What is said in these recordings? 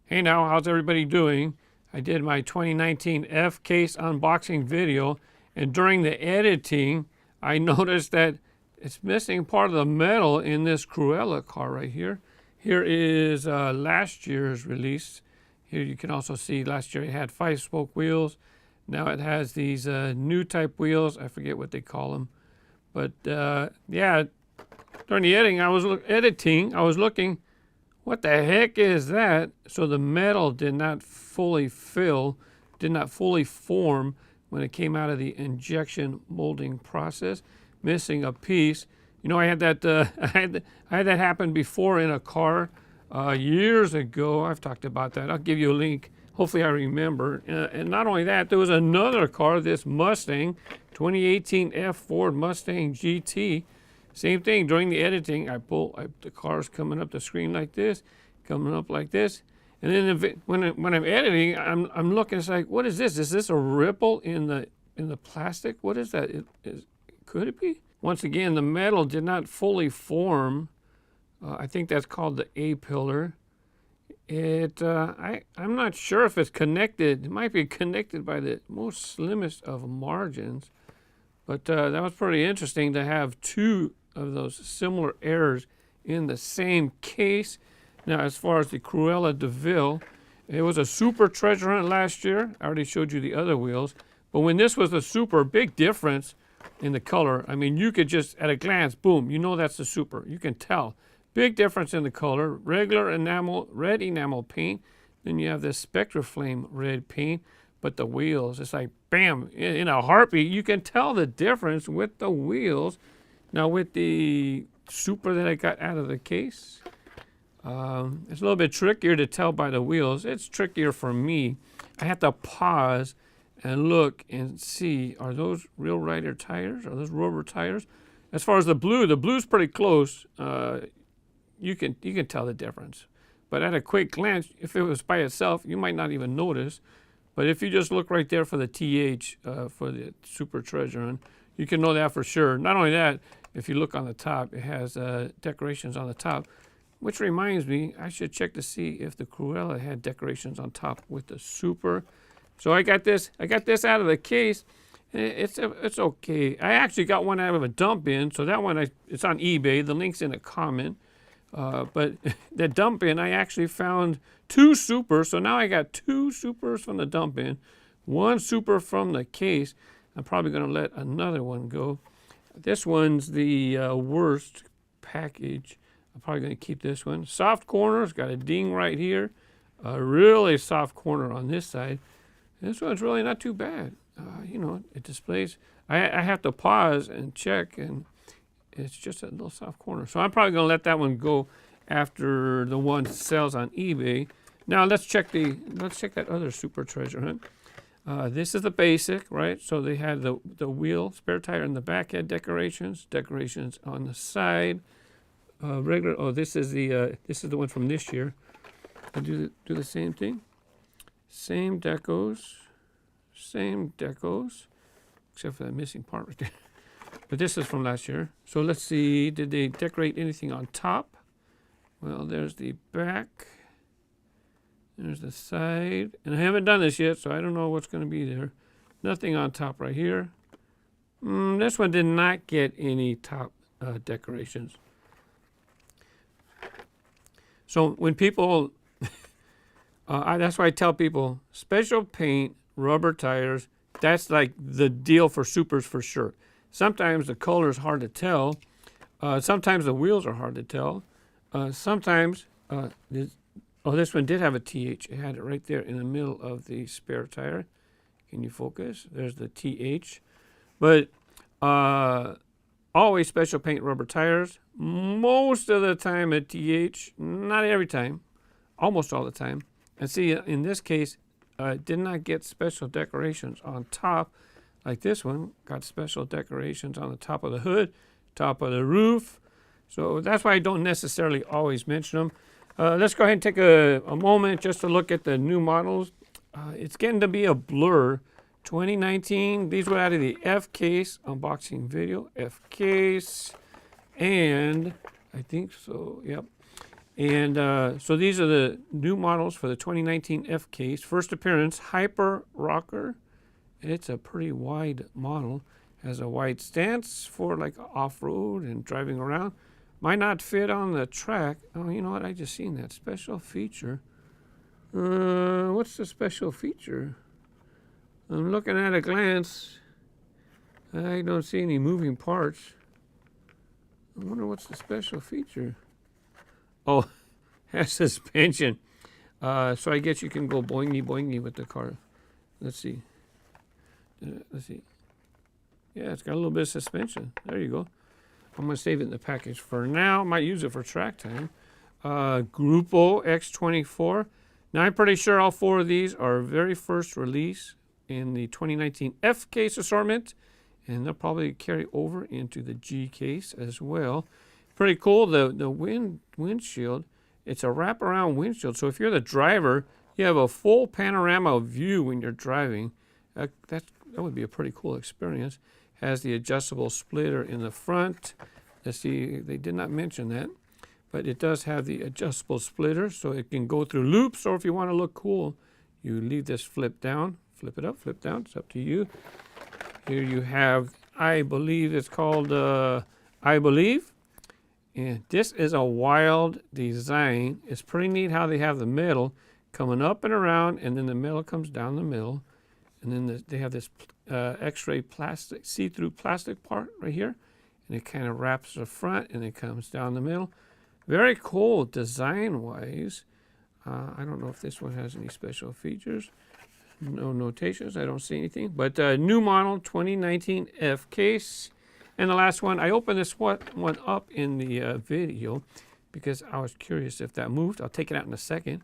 Hey now, how's everybody doing? I did my 2019 F case unboxing video, and during the editing, I noticed that it's missing part of the metal in this Cruella car right here. Here is last year's release. Here you can also see last year it had 5-spoke wheels. Now it has these new type wheels. I forget what they call them. But yeah, during the editing, I was looking, what the heck is that? So the metal did not fully fill, did not fully form when it came out of the injection molding process, missing a piece. You know, I had that I had that happen before in a car years ago. I've talked about that. I'll give you a link. Hopefully I remember. And not only that, there was another car, this Mustang, 2018 F Ford Mustang GT. Same thing, during the editing, the car's coming up the screen like this, coming up like this. And then when I'm editing, I'm looking, it's like, what is this? Is this a ripple in the plastic? What is that? Could it be? Once again, the metal did not fully form. I think that's called the A-pillar. I'm not sure if it's connected. It might be connected by the most slimmest of margins. But that was pretty interesting to have two of those similar errors in the same case. Now, as far as the Cruella DeVil, it was a super treasure hunt last year. I already showed you the other wheels. But when this was a super, big difference in the color. I mean, you could just, at a glance, boom, you know that's the super. You can tell. Big difference in the color. Regular enamel, red enamel paint. Then you have this Spectraflame red paint. But the wheels, it's like, bam, in a heartbeat, you can tell the difference with the wheels. Now with the super that I got out of the case, it's a little bit trickier to tell by the wheels. It's trickier for me. I have to pause and look and see, are those real Rider tires? Are those rubber tires? As far as the blue's pretty close. You can tell the difference. But at a quick glance, if it was by itself, you might not even notice. But if you just look right there for the TH, for the Super Treasure Hunt, you can know that for sure. Not only that, if you look on the top, it has decorations on the top, which reminds me, I should check to see if the Cruella had decorations on top with the Super. So I got this out of the case. It's okay. I actually got one out of a dump bin, so that one it's on eBay. The link's in a comment. But the dump bin, I actually found 2 supers. So now I got 2 supers from the dump bin, 1 super from the case. I'm probably going to let another one go. This one's the worst package. I'm probably going to keep this one. Soft corners, got a ding right here. A really soft corner on this side. This one's really not too bad. You know, it displays. I have to pause and check, and it's just a little soft corner. So I'm probably going to let that one go after the one sells on eBay. Now let's check that other Super Treasure Hunt. This is the basic, right? So they had the wheel, spare tire in the back had decorations on the side. Regular. Oh, this is the one from this year. I do the same thing. Same decos, except for that missing part right there. But this is from last year. So let's see, did they decorate anything on top? Well, there's the back. There's the side. And I haven't done this yet, so I don't know what's going to be there. Nothing on top right here. This one did not get any top decorations. So when people, that's why I tell people, special paint, rubber tires, that's like the deal for supers for sure. Sometimes the color is hard to tell. Sometimes the wheels are hard to tell. Sometimes, this one did have a TH. It had it right there in the middle of the spare tire. Can you focus? There's the TH. But always special paint rubber tires. Most of the time a TH. Not every time. Almost all the time. And see, in this case, did not get special decorations on top. Like this one, got special decorations on the top of the hood, top of the roof. So that's why I don't necessarily always mention them. Let's go ahead and take a moment just to look at the new models. It's getting to be a blur. 2019, these were out of the F case unboxing video. F case, and I think so, yep. And so these are the new models for the 2019 F case. First appearance, Hyper Rocker. It's a pretty wide model. Has a wide stance for like off-road and driving around. Might not fit on the track. Oh, you know what? I just seen that special feature. What's the special feature? I'm looking at a glance. I don't see any moving parts. I wonder what's the special feature. Oh, has suspension. So I guess you can go boingy boingy with the car. Let's see. Let's see. Yeah, it's got a little bit of suspension. There you go. I'm going to save it in the package for now. Might use it for track time. Gruppo X24. Now, I'm pretty sure all 4 of these are very first release in the 2019 F case assortment. And they'll probably carry over into the G case as well. Pretty cool. The windshield, it's a wraparound windshield. So if you're the driver, you have a full panorama view when you're driving. That would be a pretty cool experience. Has the adjustable splitter in the front. Let's see, they did not mention that, but it does have the adjustable splitter, so it can go through loops, or if you want to look cool, you leave this flip down, flip it up, flip down, it's up to you. Here you have, I believe it's called I Believe, and this is a wild design. It's pretty neat how they have the metal coming up and around, and then the metal comes down the middle. And then they have this X-ray plastic, see-through plastic part right here. And it kind of wraps the front and it comes down the middle. Very cool design-wise. I don't know if this one has any special features. No notations. I don't see anything. But new model 2019 F case. And the last one, I opened this one up in the video because I was curious if that moved. I'll take it out in a second.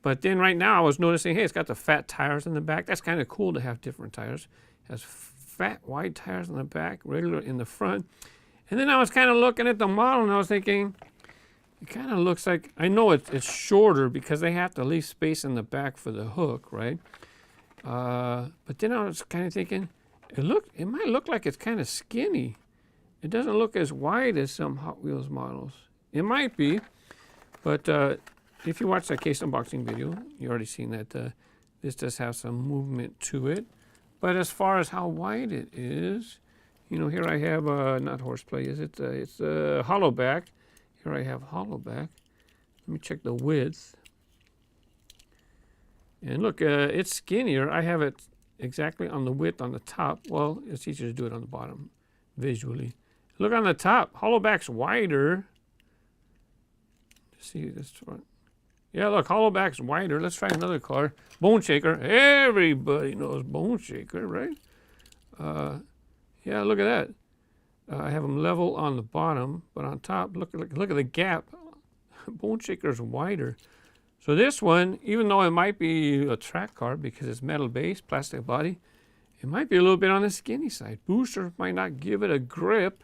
But then right now I was noticing, hey, it's got the fat tires in the back. That's kind of cool to have different tires. It has fat, wide tires in the back, regular in the front. And then I was kind of looking at the model and I was thinking, it kind of looks like, I know it's shorter because they have to leave space in the back for the hook, right? But then I was kind of thinking, it might look like it's kind of skinny. It doesn't look as wide as some Hot Wheels models. It might be, but if you watch that case unboxing video, you already seen that this does have some movement to it. But as far as how wide it is, you know, here I have, not horseplay, is it? It's hollow back. Here I have hollow back. Let me check the width. And look, it's skinnier. I have it exactly on the width on the top. Well, it's easier to do it on the bottom visually. Look on the top, hollow back's wider. See this one. Yeah, look, hollow back's wider. Let's try another car. Bone Shaker. Everybody knows Bone Shaker, right? Yeah, look at that. I have them level on the bottom, but on top, look at the gap. Bone Shaker's wider. So this one, even though it might be a track car because it's metal base, plastic body, it might be a little bit on the skinny side. Booster might not give it a grip.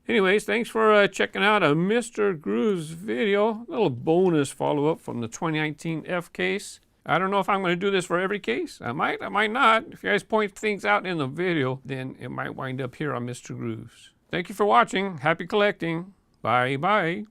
Anyways, thanks for checking out a Mr. Grooves video. A little bonus follow-up from the 2019 F case. I don't know if I'm going to do this for every case. I might not. If you guys point things out in the video, then it might wind up here on Mr. Grooves. Thank you for watching. Happy collecting. Bye-bye.